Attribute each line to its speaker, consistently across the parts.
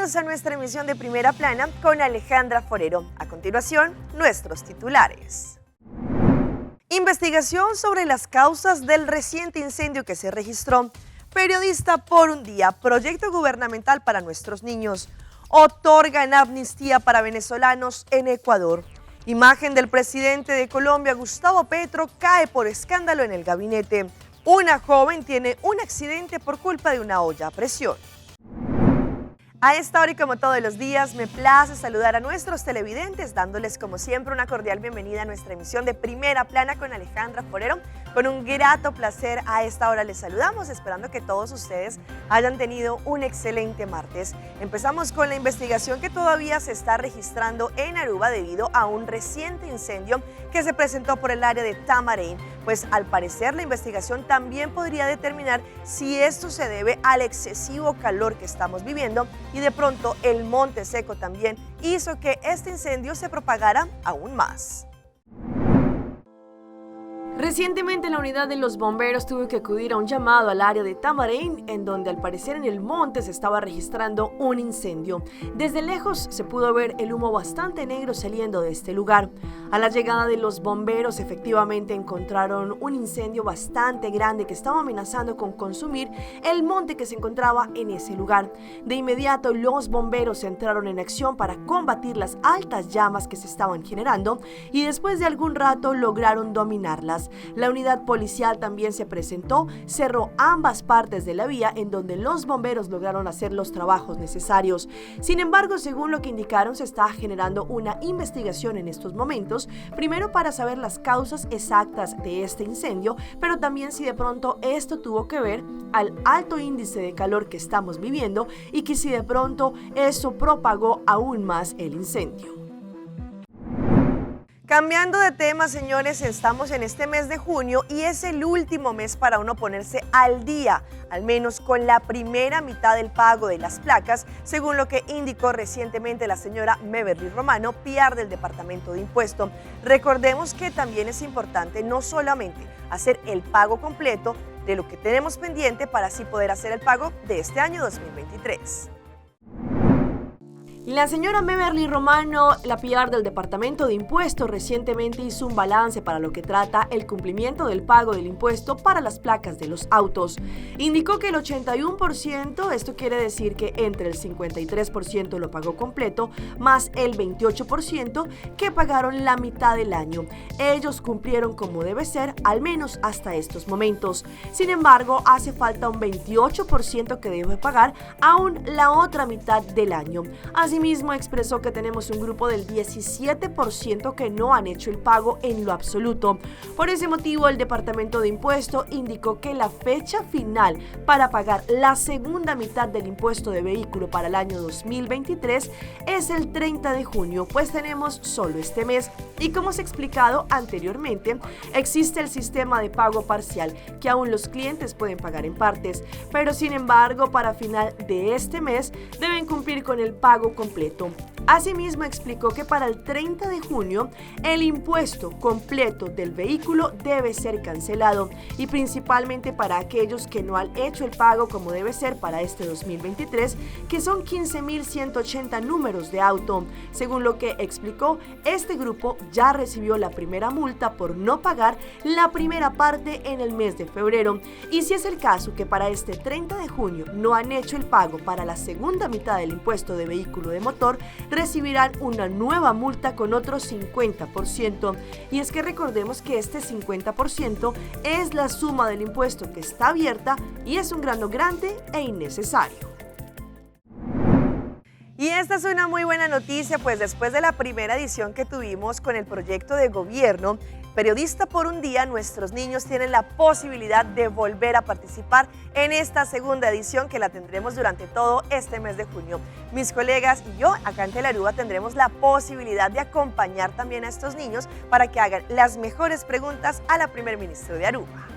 Speaker 1: Bienvenidos a nuestra emisión de Primera Plana con Alejandra Forero. A continuación, nuestros titulares. Investigación sobre las causas del reciente incendio que se registró. Periodista por un día, proyecto gubernamental para nuestros niños. Otorgan amnistía para venezolanos en Ecuador. Imagen del presidente de Colombia, Gustavo Petro, cae por escándalo en el gabinete. Una joven tiene un accidente por culpa de una olla a presión. A esta hora y como todos los días, me place saludar a nuestros televidentes, dándoles como siempre una cordial bienvenida a nuestra emisión de Primera Plana con Alejandra Forero. Con un grato placer a esta hora les saludamos, esperando que todos ustedes hayan tenido un excelente martes. Empezamos con la investigación que todavía se está registrando en Aruba debido a un reciente incendio que se presentó por el área de Tamarén. Pues al parecer la investigación también podría determinar si esto se debe al excesivo calor que estamos viviendo y de pronto el monte seco también hizo que este incendio se propagara aún más. Recientemente la unidad de los bomberos tuvo que acudir a un llamado al área de Tamarén, en donde al parecer en el monte se estaba registrando un incendio. Desde lejos se pudo ver el humo bastante negro saliendo de este lugar. A la llegada de los bomberos efectivamente encontraron un incendio bastante grande que estaba amenazando con consumir el monte que se encontraba en ese lugar. De inmediato los bomberos entraron en acción para combatir las altas llamas que se estaban generando y después de algún rato lograron dominarlas. La unidad policial también se presentó, cerró ambas partes de la vía en donde los bomberos lograron hacer los trabajos necesarios. Sin embargo, según lo que indicaron, se está generando una investigación en estos momentos, primero para saber las causas exactas de este incendio, pero también si de pronto esto tuvo que ver al alto índice de calor que estamos viviendo y que si de pronto eso propagó aún más el incendio. Cambiando de tema, señores, estamos en este mes de junio y es el último mes para uno ponerse al día, al menos con la primera mitad del pago de las placas, según lo que indicó recientemente la señora Meverly Romano, PR del Departamento de Impuesto. Recordemos que también es importante no solamente hacer el pago completo de lo que tenemos pendiente para así poder hacer el pago de este año 2023. La señora Meverly Romano, la PR del Departamento de Impuestos, recientemente hizo un balance para lo que trata el cumplimiento del pago del impuesto para las placas de los autos. Indicó que el 81%, esto quiere decir que entre el 53% lo pagó completo, más el 28% que pagaron la mitad del año. Ellos cumplieron como debe ser, al menos hasta estos momentos. Sin embargo, hace falta un 28% que debe pagar aún la otra mitad del año. Asimismo, expresó que tenemos un grupo del 17% que no han hecho el pago en lo absoluto. Por ese motivo, el Departamento de Impuesto indicó que la fecha final para pagar la segunda mitad del impuesto de vehículo para el año 2023 es el 30 de junio, pues tenemos solo este mes. Y como se ha explicado anteriormente, existe el sistema de pago parcial, que aún los clientes pueden pagar en partes, pero sin embargo, para final de este mes deben cumplir con el pago completo. Asimismo, explicó que para el 30 de junio el impuesto completo del vehículo debe ser cancelado y principalmente para aquellos que no han hecho el pago como debe ser para este 2023, que son 15.180 números de auto. Según lo que explicó, este grupo ya recibió la primera multa por no pagar la primera parte en el mes de febrero. Y si es el caso que para este 30 de junio no han hecho el pago para la segunda mitad del impuesto de vehículo de motor, recibirán una nueva multa con otro 50%. Y es que recordemos que este 50% es la suma del impuesto que está abierta y es un grano grande e innecesario. Y esta es una muy buena noticia, pues después de la primera edición que tuvimos con el proyecto de gobierno, Periodista por un día, nuestros niños tienen la posibilidad de volver a participar en esta segunda edición que la tendremos durante todo este mes de junio. Mis colegas y yo acá en Telaruba tendremos la posibilidad de acompañar también a estos niños para que hagan las mejores preguntas a la primer ministra de Aruba.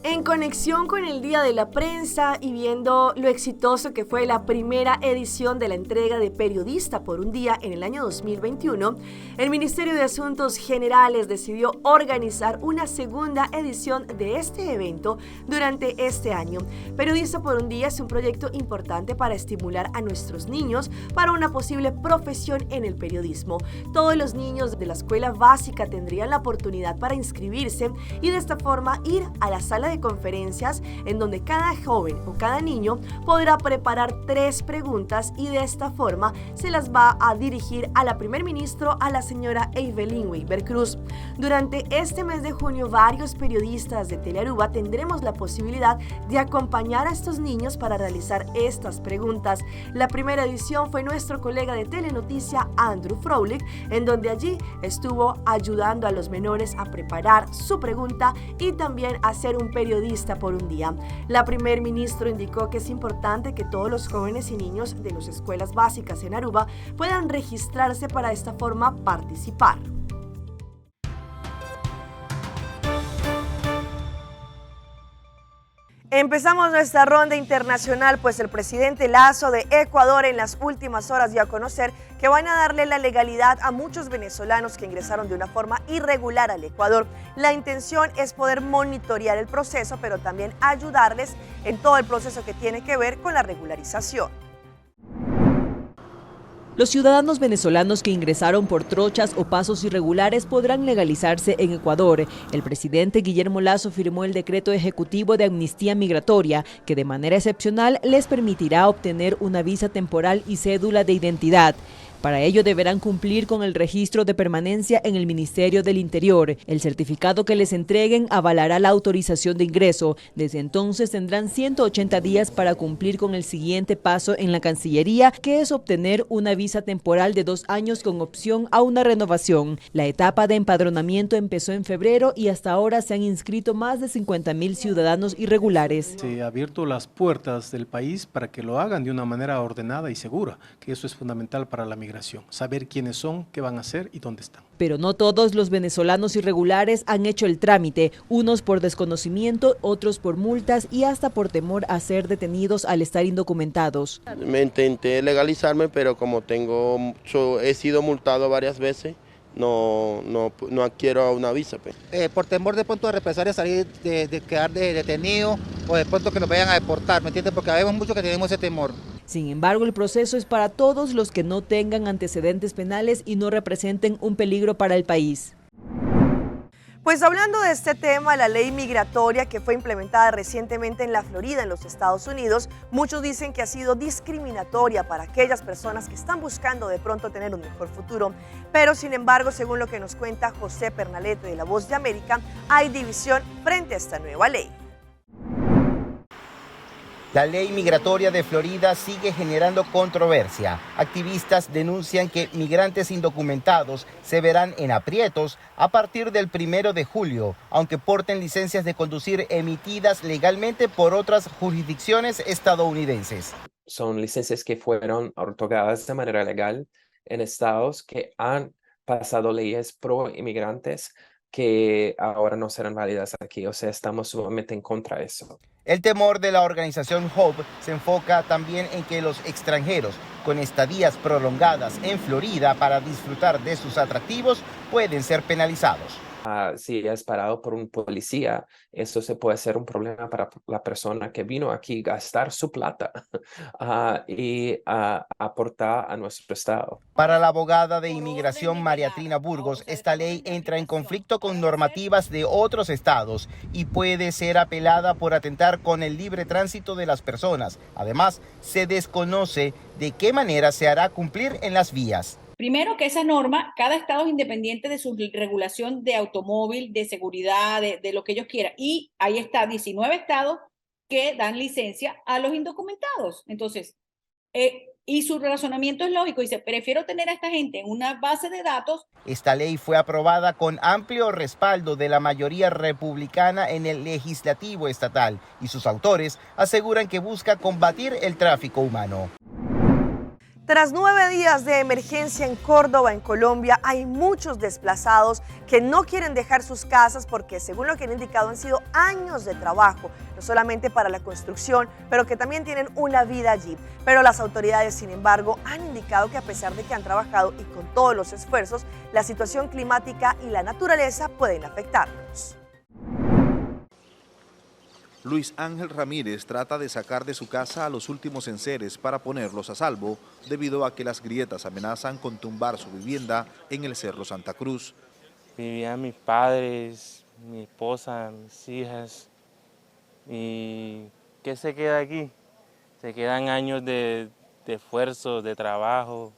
Speaker 1: En conexión con el Día de la Prensa y viendo lo exitoso que fue la primera edición de la entrega de Periodista por un Día en el año 2021, el Ministerio de Asuntos Generales decidió organizar una segunda edición de este evento durante este año. Periodista por un Día es un proyecto importante para estimular a nuestros niños para una posible profesión en el periodismo. Todos los niños de la escuela básica tendrían la oportunidad para inscribirse y de esta forma ir a la sala de conferencias en donde cada joven o cada niño podrá preparar 3 preguntas y de esta forma se las va a dirigir a la primer ministro, a la señora Evelyn Weber Cruz. Durante este mes de junio, varios periodistas de Telearuba tendremos la posibilidad de acompañar a estos niños para realizar estas preguntas. La primera edición fue nuestro colega de Telenoticia, Andrew Froelich, en donde allí estuvo ayudando a los menores a preparar su pregunta y también a ser un periodista por un día. La primer ministro indicó que es importante que todos los jóvenes y niños de las escuelas básicas en Aruba puedan registrarse para de esta forma participar. Empezamos nuestra ronda internacional, pues el presidente Lasso de Ecuador en las últimas horas dio a conocer que van a darle la legalidad a muchos venezolanos que ingresaron de una forma irregular al Ecuador. La intención es poder monitorear el proceso, pero también ayudarles en todo el proceso que tiene que ver con la regularización.
Speaker 2: Los ciudadanos venezolanos que ingresaron por trochas o pasos irregulares podrán legalizarse en Ecuador. El presidente Guillermo Lasso firmó el decreto ejecutivo de amnistía migratoria que de manera excepcional les permitirá obtener una visa temporal y cédula de identidad. Para ello deberán cumplir con el registro de permanencia en el Ministerio del Interior. El certificado que les entreguen avalará la autorización de ingreso. Desde entonces tendrán 180 días para cumplir con el siguiente paso en la Cancillería, que es obtener una visa temporal de 2 años con opción a una renovación. La etapa de empadronamiento empezó en febrero y hasta ahora se han inscrito más de 50.000 ciudadanos irregulares.
Speaker 3: Se ha abierto las puertas del país para que lo hagan de una manera ordenada y segura, que eso es fundamental para la migración. Saber quiénes son, qué van a hacer y dónde están.
Speaker 2: Pero no todos los venezolanos irregulares han hecho el trámite, unos por desconocimiento, otros por multas y hasta por temor a ser detenidos al estar indocumentados.
Speaker 4: Me intenté legalizarme, pero como he sido multado varias veces, no adquiero una visa.
Speaker 5: Por temor de pronto de represalias, salir de quedar detenido o de pronto que nos vayan a deportar, ¿me entiendes? Porque habemos muchos que tenemos ese temor.
Speaker 2: Sin embargo, el proceso es para todos los que no tengan antecedentes penales y no representen un peligro para el país.
Speaker 1: Pues hablando de este tema, la ley migratoria que fue implementada recientemente en la Florida, en los Estados Unidos, muchos dicen que ha sido discriminatoria para aquellas personas que están buscando de pronto tener un mejor futuro. Pero sin embargo, según lo que nos cuenta José Pernalete de La Voz de América, hay división frente a esta nueva ley.
Speaker 6: La ley migratoria de Florida sigue generando controversia. Activistas denuncian que migrantes indocumentados se verán en aprietos a partir del 1 de julio, aunque porten licencias de conducir emitidas legalmente por otras jurisdicciones estadounidenses.
Speaker 7: Son licencias que fueron otorgadas de manera legal en estados que han pasado leyes pro inmigrantes que ahora no serán válidas aquí. O sea, estamos sumamente en contra de eso.
Speaker 6: El temor de la organización HOPE se enfoca también en que los extranjeros con estadías prolongadas en Florida para disfrutar de sus atractivos pueden ser penalizados.
Speaker 7: Si es parado por un policía, eso se puede ser un problema para la persona que vino aquí a gastar su plata y aportar a nuestro estado.
Speaker 6: Para la abogada de inmigración María Trina Burgos, esta ley entra en conflicto con normativas de otros estados y puede ser apelada por atentar con el libre tránsito de las personas. Además, se desconoce de qué manera se hará cumplir en las vías.
Speaker 8: Primero, que esa norma, cada estado es independiente de su regulación de automóvil, de seguridad, de lo que ellos quieran. Y ahí está 19 estados que dan licencia a los indocumentados. Entonces, y su razonamiento es lógico. Dice, prefiero tener a esta gente en una base de datos.
Speaker 6: Esta ley fue aprobada con amplio respaldo de la mayoría republicana en el legislativo estatal y sus autores aseguran que busca combatir el tráfico humano.
Speaker 1: Tras 9 días de emergencia en Córdoba, en Colombia, hay muchos desplazados que no quieren dejar sus casas porque, según lo que han indicado, han sido años de trabajo, no solamente para la construcción, pero que también tienen una vida allí. Pero las autoridades, sin embargo, han indicado que a pesar de que han trabajado y con todos los esfuerzos, la situación climática y la naturaleza pueden afectarlos.
Speaker 9: Luis Ángel Ramírez trata de sacar de su casa a los últimos enseres para ponerlos a salvo, debido a que las grietas amenazan con tumbar su vivienda en el Cerro Santa Cruz.
Speaker 10: Vivían mis padres, mi esposa, mis hijas, y ¿qué se queda aquí? Se quedan años de esfuerzo, de trabajo,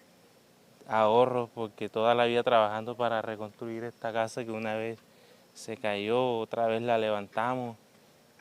Speaker 10: ahorros, porque toda la vida trabajando para reconstruir esta casa que una vez se cayó, otra vez la levantamos,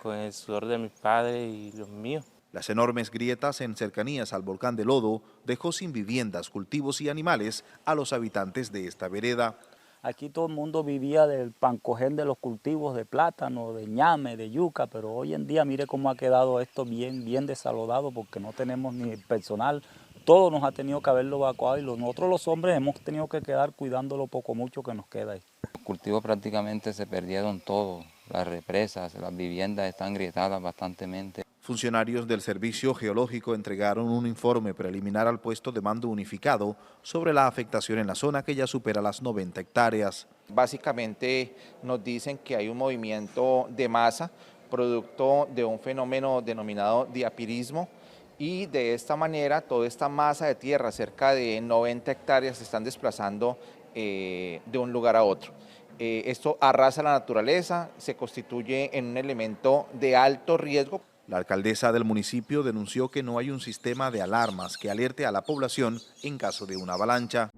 Speaker 10: con el sudor de mis padres y los míos.
Speaker 9: Las enormes grietas en cercanías al volcán de Lodo dejó sin viviendas, cultivos y animales a los habitantes de esta vereda.
Speaker 11: Aquí todo el mundo vivía del pancojén de los cultivos de plátano, de ñame, de yuca, pero hoy en día mire cómo ha quedado esto bien desalojado porque no tenemos ni personal. Todo nos ha tenido que haberlo evacuado y nosotros los hombres hemos tenido que quedar cuidando lo poco mucho que nos queda ahí.
Speaker 12: Los cultivos prácticamente se perdieron todos, las represas, las viviendas están grietadas bastantemente.
Speaker 9: Funcionarios del Servicio Geológico entregaron un informe preliminar al puesto de mando unificado sobre la afectación en la zona que ya supera las 90 hectáreas.
Speaker 13: Básicamente nos dicen que hay un movimiento de masa producto de un fenómeno denominado diapirismo, y de esta manera toda esta masa de tierra, cerca de 90 hectáreas, se están desplazando de un lugar a otro. Esto arrasa la naturaleza, se constituye en un elemento de alto riesgo.
Speaker 9: La alcaldesa del municipio denunció que no hay un sistema de alarmas que alerte a la población en caso de una avalancha.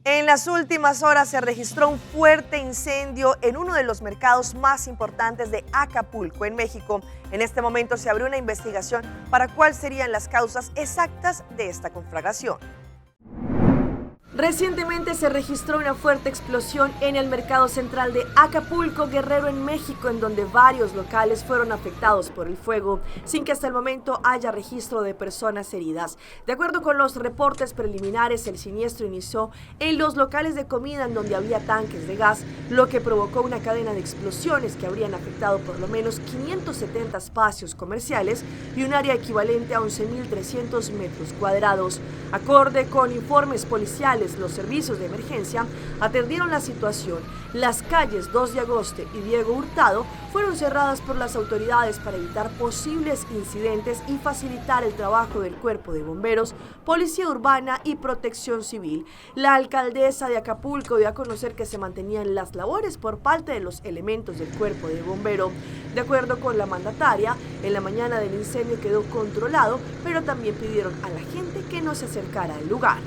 Speaker 1: En las últimas horas se registró un fuerte incendio en uno de los mercados más importantes de Acapulco, en México. En este momento se abrió una investigación para cuáles serían las causas exactas de esta conflagración. Recientemente se registró una fuerte explosión en el mercado central de Acapulco, Guerrero, en México, en donde varios locales fueron afectados por el fuego, sin que hasta el momento haya registro de personas heridas. De acuerdo con los reportes preliminares, el siniestro inició en los locales de comida en donde había tanques de gas, lo que provocó una cadena de explosiones que habrían afectado por lo menos 570 espacios comerciales y un área equivalente a 11.300 metros cuadrados. Acorde con informes policiales, los servicios de emergencia atendieron la situación. Las calles 2 de Agosto y Diego Hurtado fueron cerradas por las autoridades para evitar posibles incidentes y facilitar el trabajo del Cuerpo de Bomberos, Policía Urbana y Protección Civil. La alcaldesa de Acapulco dio a conocer que se mantenían las labores por parte de los elementos del Cuerpo de Bomberos. De acuerdo con la mandataria, en la mañana del incendio quedó controlado, pero también pidieron a la gente que no se acercara al lugar.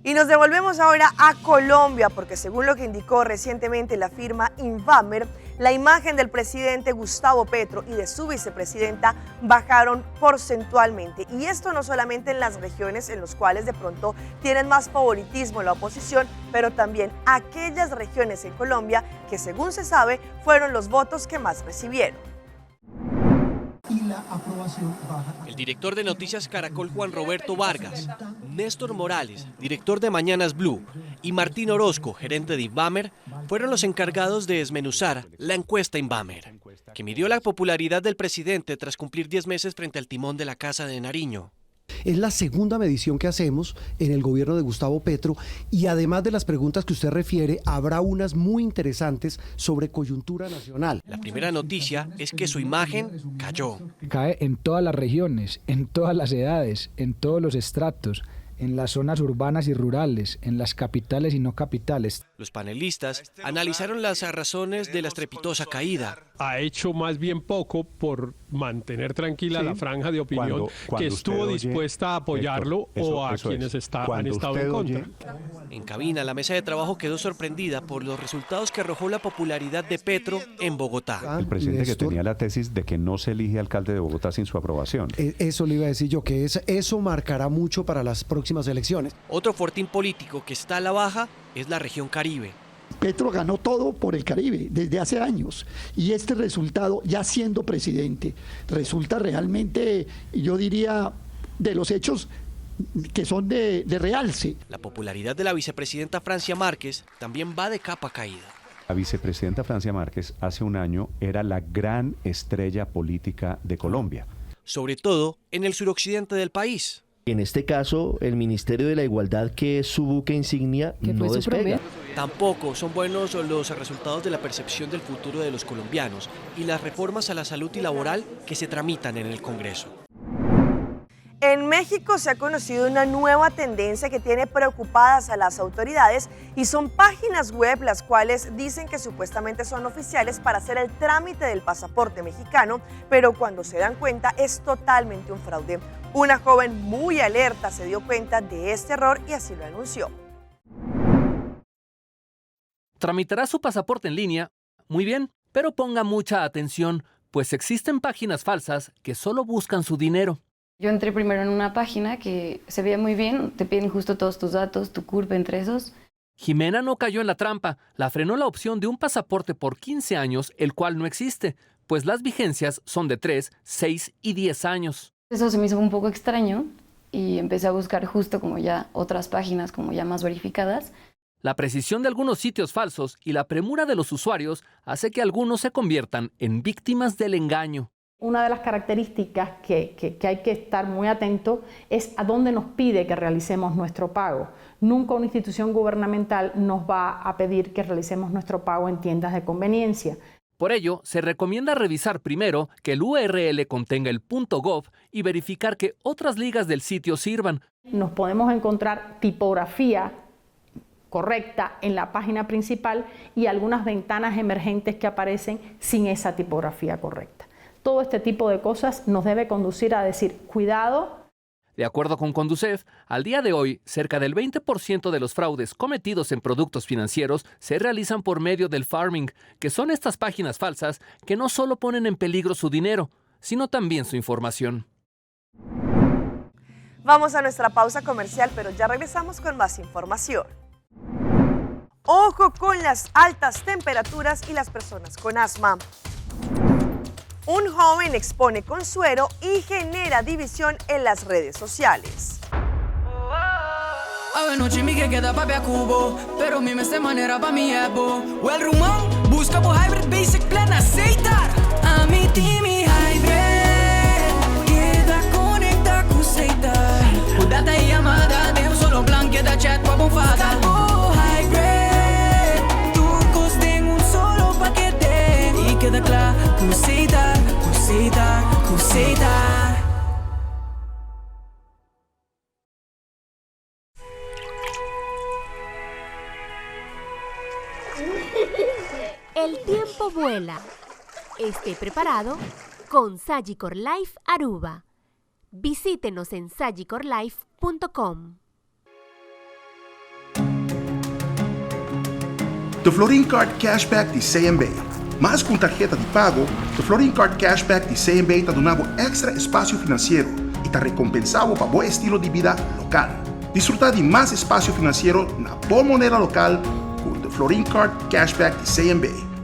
Speaker 1: Y nos devolvemos ahora a Colombia, porque según lo que indicó recientemente la firma Invamer, la imagen del presidente Gustavo Petro y de su vicepresidenta bajaron porcentualmente. Y esto no solamente en las regiones en las cuales de pronto tienen más favoritismo la oposición, pero también aquellas regiones en Colombia que, según se sabe, fueron los votos que más recibieron.
Speaker 14: Y la aprobación baja.
Speaker 15: El director de Noticias Caracol, Juan Roberto Vargas, Néstor Morales, director de Mañanas Blue, y Martín Orozco, gerente de Invamer, fueron los encargados de desmenuzar la encuesta Invamer, que midió la popularidad del presidente tras cumplir 10 meses frente al timón de la Casa de Nariño.
Speaker 14: Es la segunda medición que hacemos en el gobierno de Gustavo Petro y además de las preguntas que usted refiere, habrá unas muy interesantes sobre coyuntura nacional.
Speaker 15: La primera noticia es que su imagen cayó.
Speaker 16: Cae en todas las regiones, en todas las edades, en todos los estratos, en las zonas urbanas y rurales, en las capitales y no capitales.
Speaker 15: Los panelistas analizaron las razones de la estrepitosa caída.
Speaker 17: Ha hecho más bien poco por mantener tranquila la franja de opinión que estuvo dispuesta a apoyarlo o a quienes han estado en contra.
Speaker 15: En cabina, la mesa de trabajo quedó sorprendida por los resultados que arrojó la popularidad de Petro en Bogotá.
Speaker 18: El presidente que tenía la tesis de que no se elige alcalde de Bogotá sin su aprobación.
Speaker 14: Eso le iba a decir yo, que eso marcará mucho para las próximas elecciones.
Speaker 15: Otro fortín político que está a la baja es la región Caribe.
Speaker 19: Petro ganó todo por el Caribe desde hace años y este resultado, ya siendo presidente, resulta realmente, yo diría, de los hechos que son de realce.
Speaker 15: La popularidad de la vicepresidenta Francia Márquez también va de capa caída.
Speaker 18: La vicepresidenta Francia Márquez hace un año era la gran estrella política de Colombia.
Speaker 15: Sobre todo en el suroccidente del país.
Speaker 20: En este caso, el Ministerio de la Igualdad, que es su buque insignia, no despega.
Speaker 15: Tampoco son buenos los resultados de la percepción del futuro de los colombianos y las reformas a la salud y laboral que se tramitan en el Congreso.
Speaker 1: En México se ha conocido una nueva tendencia que tiene preocupadas a las autoridades y son páginas web las cuales dicen que supuestamente son oficiales para hacer el trámite del pasaporte mexicano, pero cuando se dan cuenta es totalmente un fraude. Una joven muy alerta se dio cuenta de este error y así lo anunció.
Speaker 21: ¿Tramitará su pasaporte en línea? Muy bien, pero ponga mucha atención, pues existen páginas falsas que solo buscan su dinero.
Speaker 22: Yo entré primero en una página que se veía muy bien, te piden justo todos tus datos, tu CURP entre esos.
Speaker 21: Jimena no cayó en la trampa, la frenó la opción de un pasaporte por 15 años, el cual no existe, pues las vigencias son de 3, 6 y 10 años.
Speaker 22: Eso se me hizo un poco extraño y empecé a buscar justo como ya otras páginas como ya más verificadas.
Speaker 21: La precisión de algunos sitios falsos y la premura de los usuarios hace que algunos se conviertan en víctimas del engaño.
Speaker 23: Una de las características que hay que estar muy atento es a dónde nos pide que realicemos nuestro pago. Nunca una institución gubernamental nos va a pedir que realicemos nuestro pago en tiendas de conveniencia.
Speaker 21: Por ello, se recomienda revisar primero que el URL contenga el .gov y verificar que otras ligas del sitio sirvan.
Speaker 23: Nos podemos encontrar tipografía correcta en la página principal y algunas ventanas emergentes que aparecen sin esa tipografía correcta. Todo este tipo de cosas nos debe conducir a decir, cuidado.
Speaker 21: De acuerdo con Conducef, al día de hoy, cerca del 20% de los fraudes cometidos en productos financieros se realizan por medio del farming, que son estas páginas falsas que no solo ponen en peligro su dinero, sino también su información.
Speaker 1: Vamos a nuestra pausa comercial, pero ya regresamos con más información. Ojo con las altas temperaturas y las personas con asma. Un joven expone con suero y genera división en las redes sociales.
Speaker 24: Avenoci mi che da papia cubo, pero mi meste manera pa mi ebo. Well rumão, busca por hybrid basic plan aceitar. A mi time hybrid, queda conecta com aceitar. O data e amada, devo solo plan que da chat com a bonfada. Oh hybrid, tu coste un solo paquete e queda claro, aceitar.
Speaker 25: El tiempo vuela. Esté preparado con Sagicor Life Aruba. Visítenos en sagicorlife.com.
Speaker 26: The Florin Card Cashback di CMB. Mais com tarjeta de pago, o Florin Card Cashback de CMB está dando extra espaço financeiro e está recompensado para bom estilo de vida local. Disfrutar de mais espaço financeiro na boa moneda local com o Florin Card Cashback de CMB.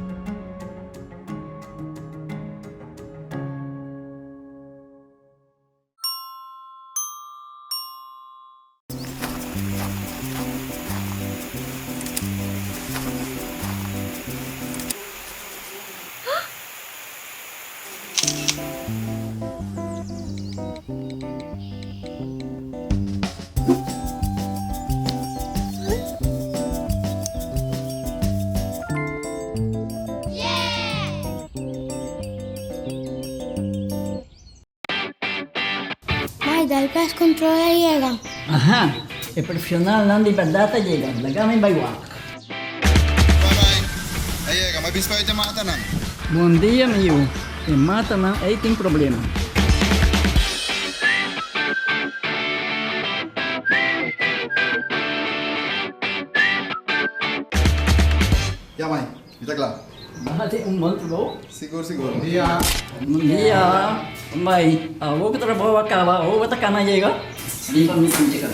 Speaker 27: Dal pes controla llega.
Speaker 28: Ajá, el profesional non di verdad llega, la gama in baiwa.
Speaker 29: Bye llega, mai bispo te mata nan.
Speaker 28: Buen día, amigo. Te mata nan, ahí tem problema.
Speaker 29: Ya mai, está claro.
Speaker 28: Bájate un monte, ¿no?
Speaker 29: Seguro, seguro.
Speaker 28: Buen día. Buen día. Bye. Vos que trabajo acaba, vos esta cana llega. Diga mi llega.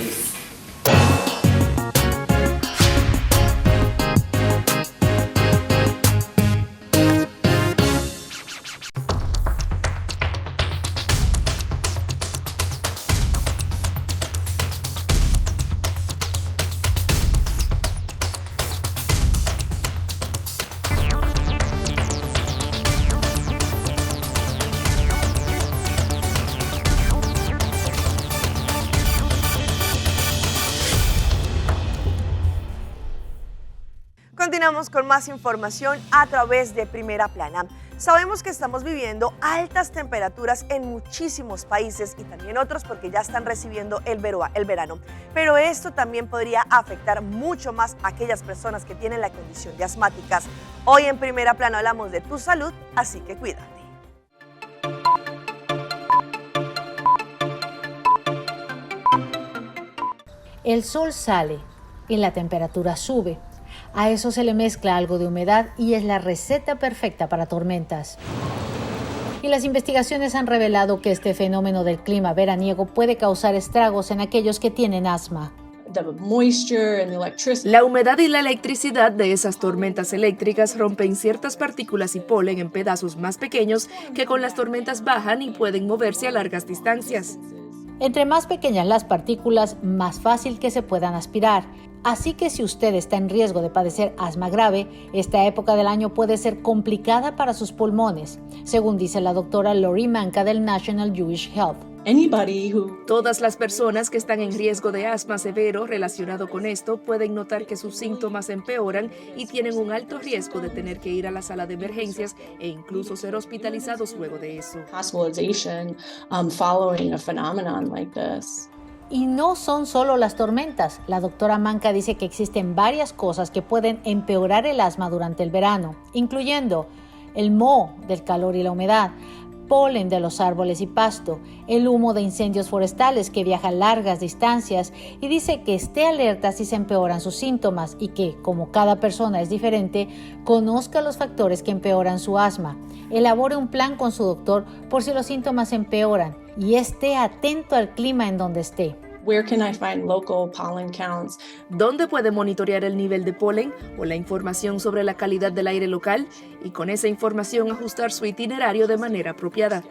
Speaker 1: continuamos con más información a través de Primera Plana. Sabemos que estamos viviendo altas temperaturas en muchísimos países y también otros porque ya están recibiendo el verano. Pero esto también podría afectar mucho más a aquellas personas que tienen la condición de asmáticas. Hoy en Primera Plana hablamos de tu salud, así que cuídate.
Speaker 2: El sol sale y la temperatura sube. A eso se le mezcla algo de humedad y es la receta perfecta para tormentas. Y las investigaciones han revelado que este fenómeno del clima veraniego puede causar estragos en aquellos que tienen asma.
Speaker 3: La humedad y la electricidad de esas tormentas eléctricas rompen ciertas partículas y polen en pedazos más pequeños que con las tormentas bajan y pueden moverse a largas distancias.
Speaker 2: Entre más pequeñas las partículas, más fácil que se puedan aspirar. Así que si usted está en riesgo de padecer asma grave, esta época del año puede ser complicada para sus pulmones, según dice la doctora Lori Manka del National Jewish Health.
Speaker 3: Todas las personas que están en riesgo de asma severo relacionado con esto pueden notar que sus síntomas empeoran y tienen un alto riesgo de tener que ir a la sala de emergencias e incluso ser hospitalizados luego de eso.
Speaker 2: Y no son solo las tormentas. La doctora Manka dice que existen varias cosas que pueden empeorar el asma durante el verano, incluyendo el moho del calor y la humedad, polen de los árboles y pasto, el humo de incendios forestales que viaja largas distancias, y dice que esté alerta si se empeoran sus síntomas y que, como cada persona es diferente, conozca los factores que empeoran su asma, elabore un plan con su doctor por si los síntomas empeoran y esté atento al clima en donde esté.
Speaker 3: ¿Dónde puede monitorear el nivel de polen o la información sobre la calidad del aire local? Y con esa información ajustar su itinerario de manera apropiada.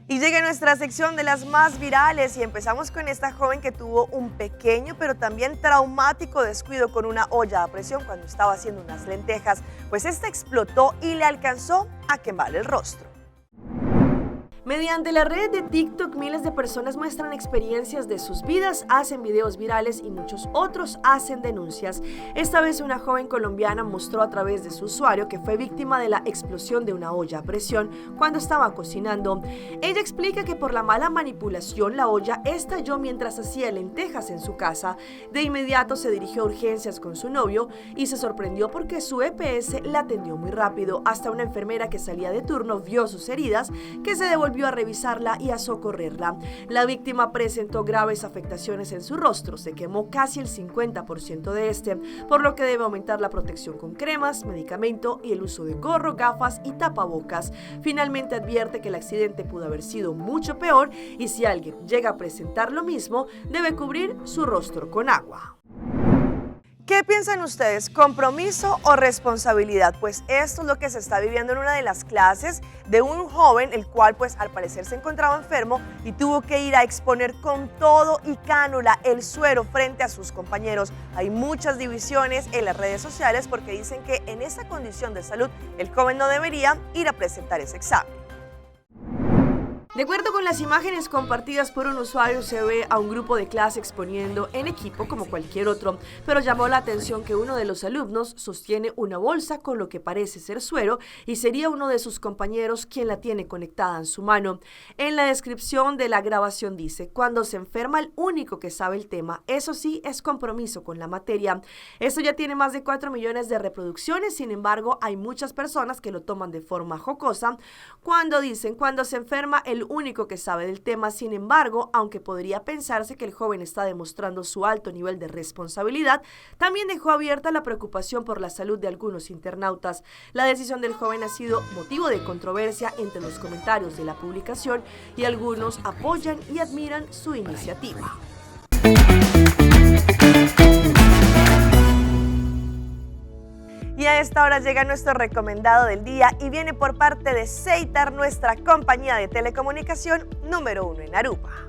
Speaker 1: Y llega nuestra sección de las más virales y empezamos con esta joven que tuvo un pequeño pero también traumático descuido con una olla a presión cuando estaba haciendo unas lentejas, pues esta explotó y le alcanzó a quemar el rostro. Mediante la red de TikTok, miles de personas muestran experiencias de sus vidas, hacen videos virales y muchos otros hacen denuncias. Esta vez una joven colombiana mostró a través de su usuario que fue víctima de la explosión de una olla a presión cuando estaba cocinando. Ella explica que por la mala manipulación la olla estalló mientras hacía lentejas en su casa. De inmediato se dirigió a urgencias con su novio y se sorprendió porque su EPS la atendió muy rápido. Hasta una enfermera que salía de turno vio sus heridas, que se devolvió a revisarla y a socorrerla. La víctima presentó graves afectaciones en su rostro, se quemó casi el 50% de este, por lo que debe aumentar la protección con cremas, medicamento y el uso de gorro, gafas y tapabocas. Finalmente advierte que el accidente pudo haber sido mucho peor y si alguien llega a presentar lo mismo, debe cubrir su rostro con agua. ¿Qué piensan ustedes? ¿Compromiso o responsabilidad? Pues esto es lo que se está viviendo en una de las clases de un joven, el cual pues al parecer se encontraba enfermo y tuvo que ir a exponer con todo y cánula el suero frente a sus compañeros. Hay muchas divisiones en las redes sociales porque dicen que en esa condición de salud el joven no debería ir a presentar ese examen. De acuerdo con las imágenes compartidas por un usuario, se ve a un grupo de clase exponiendo en equipo como cualquier otro, pero llamó la atención que uno de los alumnos sostiene una bolsa con lo que parece ser suero y sería uno de sus compañeros quien la tiene conectada en su mano. En la descripción de la grabación dice: cuando se enferma el único que sabe el tema, eso sí es compromiso con la materia. Esto ya tiene más de 4 millones de reproducciones, sin embargo hay muchas personas que lo toman de forma jocosa cuando dicen cuando se enferma el único que sabe del tema. Sin embargo, aunque podría pensarse que el joven está demostrando su alto nivel de responsabilidad, también dejó abierta la preocupación por la salud de algunos internautas. La decisión del joven ha sido motivo de controversia entre los comentarios de la publicación y algunos apoyan y admiran su iniciativa. Y a esta hora llega nuestro recomendado del día y viene por parte de Ceitar, nuestra compañía de telecomunicación número 1 en Aruba.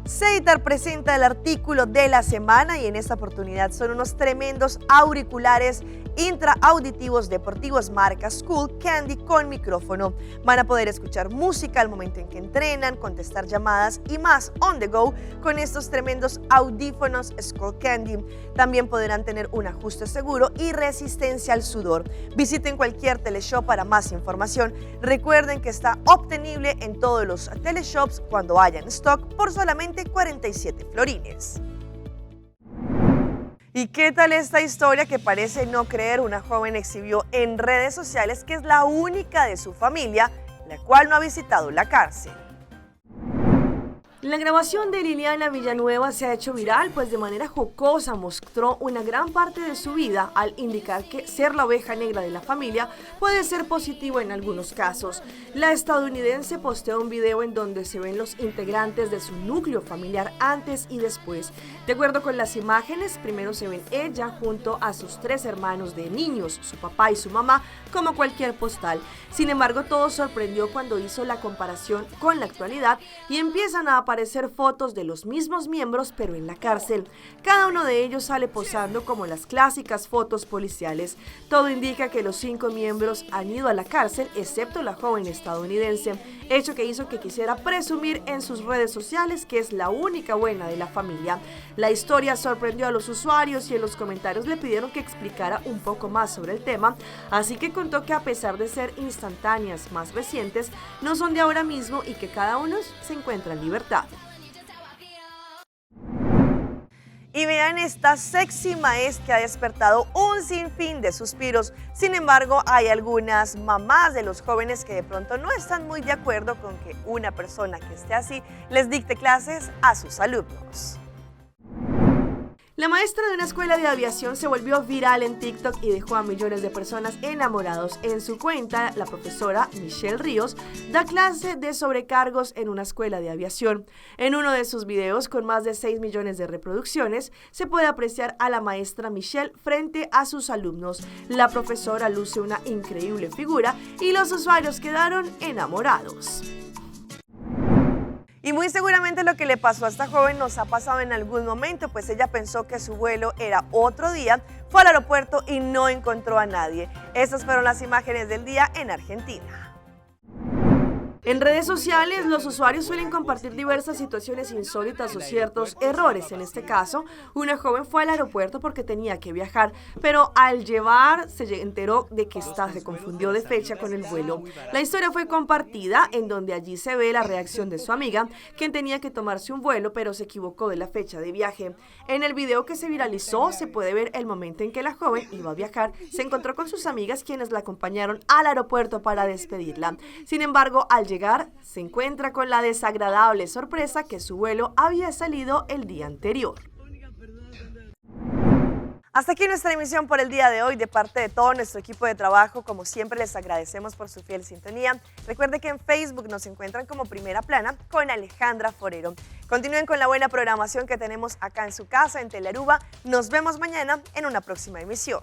Speaker 1: Ceitar presenta el artículo de la semana y en esta oportunidad son unos tremendos auriculares intraauditivos deportivos marca Skull Candy con micrófono. Van a poder escuchar música al momento en que entrenan, contestar llamadas y más on the go con estos tremendos audífonos Skull Candy. También podrán tener un ajuste seguro y resistencia al sudor. Visiten cualquier teleshop para más información. Recuerden que está obtenible en todos los teleshops cuando haya en stock por solamente 47 florines. ¿Y qué tal esta historia que parece no creer? Una joven exhibió en redes sociales que es la única de su familia la cual no ha visitado la cárcel. La grabación de Liliana Villanueva se ha hecho viral, pues de manera jocosa mostró una gran parte de su vida al indicar que ser la oveja negra de la familia puede ser positivo en algunos casos. La estadounidense posteó un video en donde se ven los integrantes de su núcleo familiar antes y después. De acuerdo con las imágenes, primero se ven ella junto a sus 3 hermanos de niños, su papá y su mamá, como cualquier postal. Sin embargo, todo sorprendió cuando hizo la comparación con la actualidad y empiezan a aparecer fotos de los mismos miembros pero en la cárcel. Cada uno de ellos sale posando como las clásicas fotos policiales. Todo indica que los 5 miembros han ido a la cárcel excepto la joven estadounidense, hecho que hizo que quisiera presumir en sus redes sociales que es la única buena de la familia. La historia sorprendió a los usuarios y en los comentarios le pidieron que explicara un poco más sobre el tema, así que contó que a pesar de ser instantáneas más recientes, no son de ahora mismo y que cada uno se encuentra en libertad. Y vean esta sexy maíz que ha despertado un sinfín de suspiros. Sin embargo, hay algunas mamás de los jóvenes que de pronto no están muy de acuerdo con que una persona que esté así les dicte clases a sus alumnos. La maestra de una escuela de aviación se volvió viral en TikTok y dejó a millones de personas enamorados. En su cuenta, la profesora Michelle Ríos da clase de sobrecargos en una escuela de aviación. En uno de sus videos, con más de 6 millones de reproducciones, se puede apreciar a la maestra Michelle frente a sus alumnos. La profesora luce una increíble figura y los usuarios quedaron enamorados. Y muy seguramente lo que le pasó a esta joven nos ha pasado en algún momento, pues ella pensó que su vuelo era otro día, fue al aeropuerto y no encontró a nadie. Estas fueron las imágenes del día en Argentina. En redes sociales, los usuarios suelen compartir diversas situaciones insólitas o ciertos errores. En este caso, una joven fue al aeropuerto porque tenía que viajar, pero al llevar se enteró de que se confundió de fecha con el vuelo. La historia fue compartida en donde allí se ve la reacción de su amiga, quien tenía que tomarse un vuelo, pero se equivocó de la fecha de viaje. En el video que se viralizó, se puede ver el momento en que la joven iba a viajar, se encontró con sus amigas quienes la acompañaron al aeropuerto para despedirla. Sin embargo, al llegar, se encuentra con la desagradable sorpresa que su vuelo había salido el día anterior. Hasta aquí nuestra emisión por el día de hoy. De parte de todo nuestro equipo de trabajo, como siempre, les agradecemos por su fiel sintonía. Recuerde que en Facebook nos encuentran como Primera Plana con Alejandra Forero. Continúen con la buena programación que tenemos acá en su casa, en Telearuba. Nos vemos mañana en una próxima emisión.